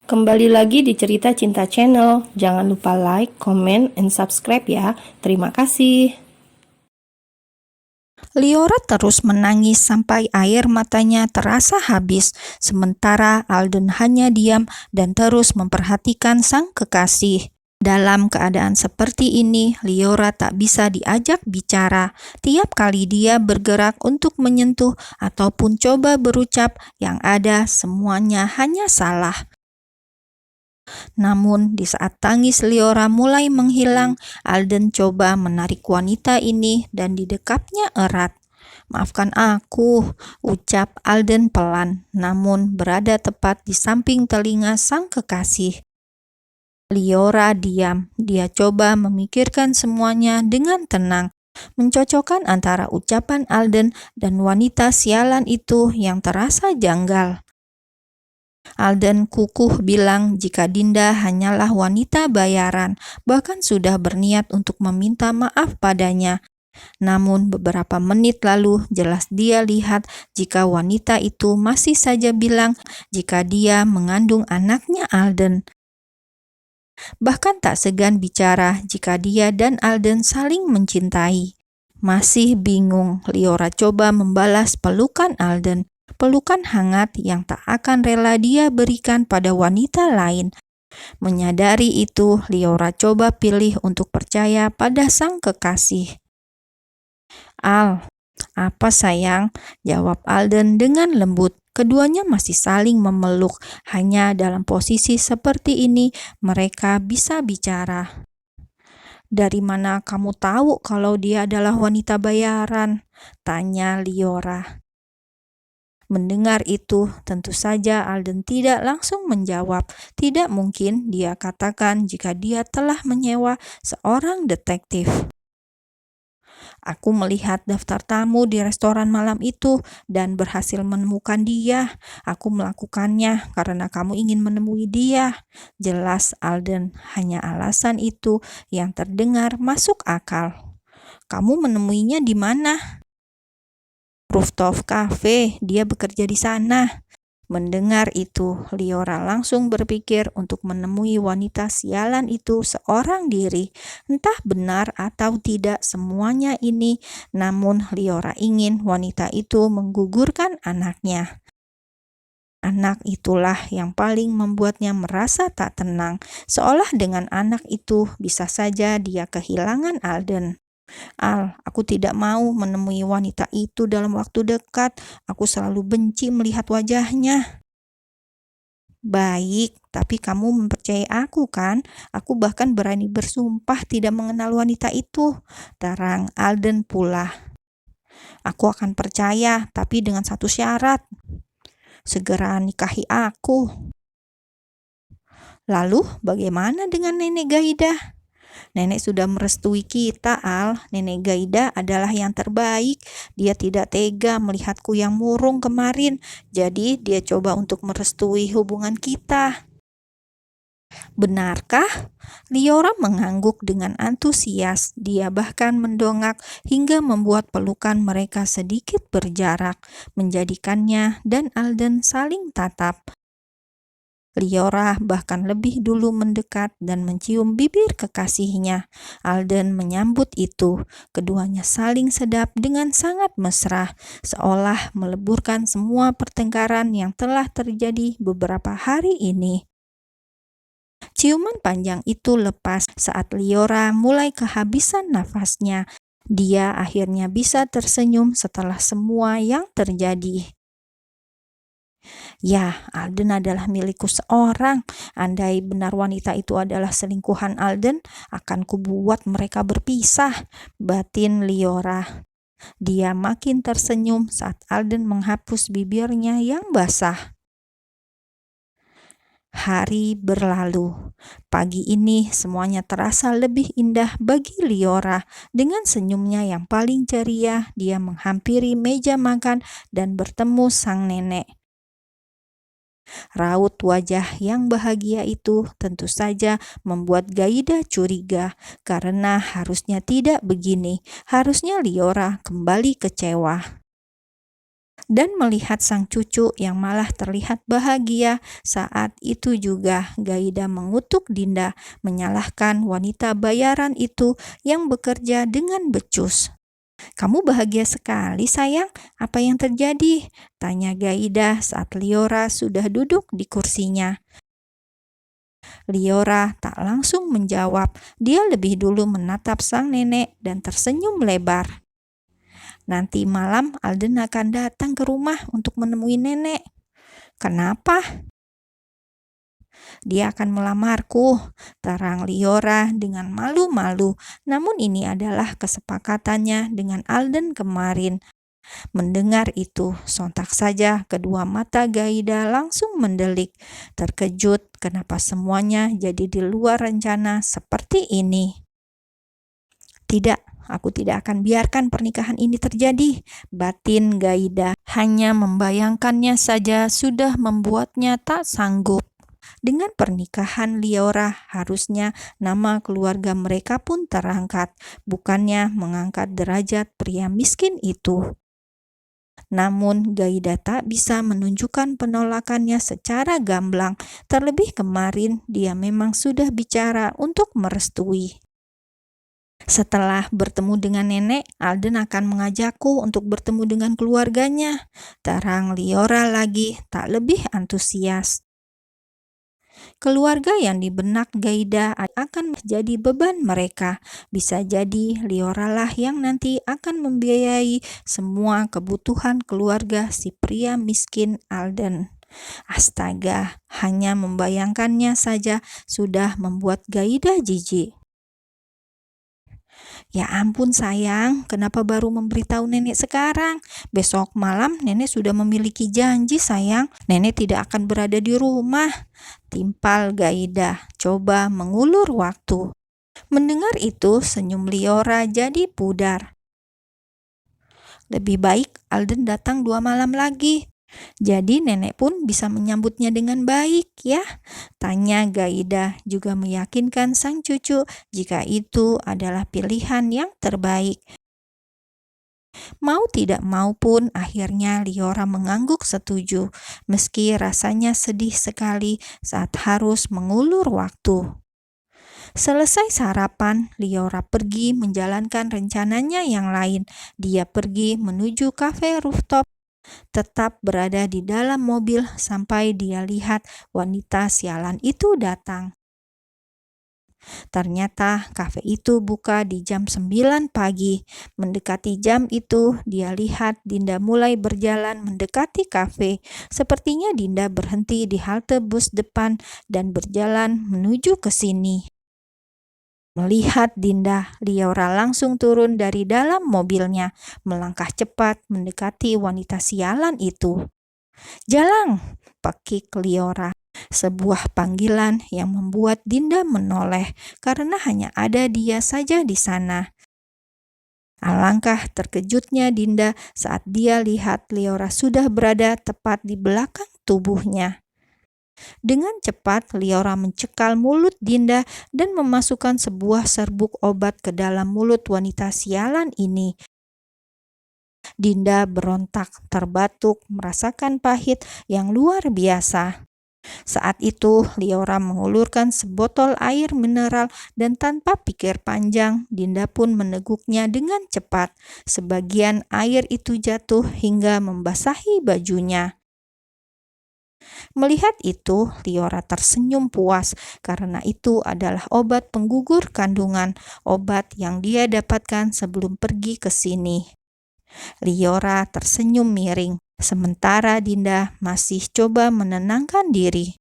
Kembali lagi di Cerita Cinta Channel. Jangan lupa like, comment, and subscribe ya. Terima kasih. Liora terus menangis sampai air matanya terasa habis, sementara Alden hanya diam dan terus memperhatikan sang kekasih. Dalam keadaan seperti ini, Liora tak bisa diajak bicara. Tiap kali dia bergerak untuk menyentuh ataupun coba berucap, yang ada semuanya hanya salah. Namun, di saat tangis Liora mulai menghilang, Alden coba menarik wanita ini dan didekapnya erat. "Maafkan aku," ucap Alden pelan, namun berada tepat di samping telinga sang kekasih. Liora diam. Dia coba memikirkan semuanya dengan tenang, mencocokkan antara ucapan Alden dan wanita sialan itu yang terasa janggal. Alden kukuh bilang jika Dinda hanyalah wanita bayaran, bahkan sudah berniat untuk meminta maaf padanya. Namun beberapa menit lalu jelas dia lihat jika wanita itu masih saja bilang jika dia mengandung anaknya Alden. Bahkan tak segan bicara jika dia dan Alden saling mencintai. Masih bingung, Liora coba membalas pelukan Alden. Pelukan hangat yang tak akan rela dia berikan pada wanita lain. Menyadari itu, Liora coba pilih untuk percaya pada sang kekasih. "Al, apa sayang?" jawab Alden dengan lembut. Keduanya masih saling memeluk. Hanya dalam posisi seperti ini mereka bisa bicara. "Dari mana kamu tahu kalau dia adalah wanita bayaran?" tanya Liora. Mendengar itu, tentu saja Alden tidak langsung menjawab. Tidak mungkin dia katakan jika dia telah menyewa seorang detektif. "Aku melihat daftar tamu di restoran malam itu dan berhasil menemukan dia. Aku melakukannya karena kamu ingin menemui dia," jelas Alden. Hanya alasan itu yang terdengar masuk akal. "Kamu menemuinya di mana?" "Rooftop Cafe, dia bekerja di sana." Mendengar itu, Liora langsung berpikir untuk menemui wanita sialan itu seorang diri. Entah benar atau tidak semuanya ini, namun Liora ingin wanita itu menggugurkan anaknya. Anak itulah yang paling membuatnya merasa tak tenang, seolah dengan anak itu bisa saja dia kehilangan Alden. "Al, aku tidak mau menemui wanita itu dalam waktu dekat. Aku selalu benci melihat wajahnya." "Baik, tapi kamu mempercayai aku kan? Aku bahkan berani bersumpah tidak mengenal wanita itu," terang Alden pula. "Aku akan percaya, tapi dengan satu syarat. Segera nikahi aku." "Lalu bagaimana dengan Nenek Gaida?" "Nenek sudah merestui kita, Al. Nenek Gaida adalah yang terbaik. Dia tidak tega melihatku yang murung kemarin, jadi dia coba untuk merestui hubungan kita." "Benarkah?" Liora mengangguk dengan antusias. Dia bahkan mendongak hingga membuat pelukan mereka sedikit berjarak, menjadikannya dan Alden saling tatap. Liora bahkan lebih dulu mendekat dan mencium bibir kekasihnya. Alden menyambut itu. Keduanya saling sedap dengan sangat mesra, seolah meleburkan semua pertengkaran yang telah terjadi beberapa hari ini. Ciuman panjang itu lepas saat Liora mulai kehabisan nafasnya. Dia akhirnya bisa tersenyum setelah semua yang terjadi. "Ya, Alden adalah milikku seorang. Andai benar wanita itu adalah selingkuhan Alden, akan kubuat mereka berpisah," batin Liora. Dia makin tersenyum saat Alden menghapus bibirnya yang basah. Hari berlalu. Pagi ini semuanya terasa lebih indah bagi Liora. Dengan senyumnya yang paling ceria, dia menghampiri meja makan dan bertemu sang nenek. Raut wajah yang bahagia itu tentu saja membuat Gaida curiga, karena harusnya tidak begini. Harusnya Liora kembali kecewa. Dan melihat sang cucu yang malah terlihat bahagia, saat itu juga Gaida mengutuk Dinda, menyalahkan wanita bayaran itu yang bekerja dengan becus. "Kamu bahagia sekali, sayang. Apa yang terjadi?" tanya Gaida saat Liora sudah duduk di kursinya. Liora tak langsung menjawab. Dia lebih dulu menatap sang nenek dan tersenyum lebar. "Nanti malam Alden akan datang ke rumah untuk menemui nenek." "Kenapa?" "Dia akan melamarku," terang Liora dengan malu-malu. Namun ini adalah kesepakatannya dengan Alden kemarin. Mendengar itu, sontak saja kedua mata Gaida langsung mendelik. Terkejut kenapa semuanya jadi di luar rencana seperti ini. "Tidak, aku tidak akan biarkan pernikahan ini terjadi," batin Gaida. Hanya membayangkannya saja sudah membuatnya tak sanggup. Dengan pernikahan Liora, harusnya nama keluarga mereka pun terangkat, bukannya mengangkat derajat pria miskin itu. Namun Gaida tak bisa menunjukkan penolakannya secara gamblang. Terlebih kemarin dia memang sudah bicara untuk merestui. "Setelah bertemu dengan nenek, Alden akan mengajakku untuk bertemu dengan keluarganya," terang Liora lagi, tak lebih antusias. Keluarga yang di benak Gaida akan menjadi beban mereka. Bisa jadi Liora lah yang nanti akan membiayai semua kebutuhan keluarga si pria miskin Alden. Astaga, hanya membayangkannya saja sudah membuat Gaida jijik. "Ya ampun sayang, kenapa baru memberitahu nenek sekarang? Besok malam nenek sudah memiliki janji sayang. Nenek tidak akan berada di rumah," timpal Gaida, coba mengulur waktu. Mendengar itu, senyum Liora jadi pudar. "Lebih baik Alden datang 2 malam lagi. Jadi nenek pun bisa menyambutnya dengan baik ya?" tanya Gaida, juga meyakinkan sang cucu jika itu adalah pilihan yang terbaik. Mau tidak mau pun akhirnya Liora mengangguk setuju, meski rasanya sedih sekali saat harus mengulur waktu. Selesai sarapan, Liora pergi menjalankan rencananya yang lain. Dia pergi menuju kafe rooftop, tetap berada di dalam mobil sampai dia lihat wanita sialan itu datang. Ternyata kafe itu buka di jam 9 pagi. Mendekati jam itu, dia lihat Dinda mulai berjalan mendekati kafe. Sepertinya Dinda berhenti di halte bus depan dan berjalan menuju ke sini. Melihat Dinda, Liora langsung turun dari dalam mobilnya, melangkah cepat mendekati wanita sialan itu. "Jalang!" pekik Liora. Sebuah panggilan yang membuat Dinda menoleh karena hanya ada dia saja di sana. Alangkah terkejutnya Dinda saat dia lihat Liora sudah berada tepat di belakang tubuhnya. Dengan cepat, Liora mencekal mulut Dinda dan memasukkan sebuah serbuk obat ke dalam mulut wanita sialan ini. Dinda berontak, terbatuk, merasakan pahit yang luar biasa. Saat itu, Liora mengulurkan sebotol air mineral dan tanpa pikir panjang, Dinda pun meneguknya dengan cepat. Sebagian air itu jatuh hingga membasahi bajunya. Melihat itu, Liora tersenyum puas karena itu adalah obat penggugur kandungan, obat yang dia dapatkan sebelum pergi ke sini. Liora tersenyum miring, sementara Dinda masih coba menenangkan diri.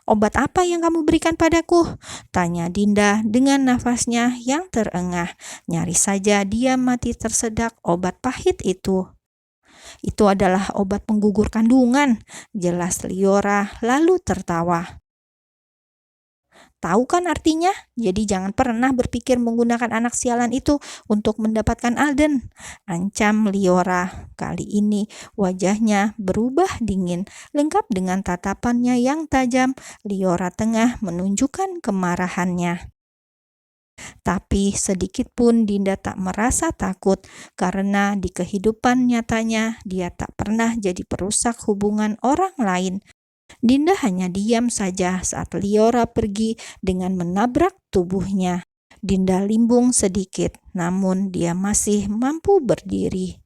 "Obat apa yang kamu berikan padaku?" tanya Dinda dengan nafasnya yang terengah. Nyaris saja dia mati tersedak obat pahit itu. "Itu adalah obat penggugur kandungan," jelas Liora lalu tertawa. "Tahu kan artinya? Jadi jangan pernah berpikir menggunakan anak sialan itu untuk mendapatkan Alden," ancam Liora. Kali ini wajahnya berubah dingin, lengkap dengan tatapannya yang tajam. Liora tengah menunjukkan kemarahannya. Tapi sedikit pun Dinda tak merasa takut karena di kehidupan nyatanya dia tak pernah jadi perusak hubungan orang lain. Dinda hanya diam saja saat Liora pergi dengan menabrak tubuhnya. Dinda limbung sedikit, namun dia masih mampu berdiri.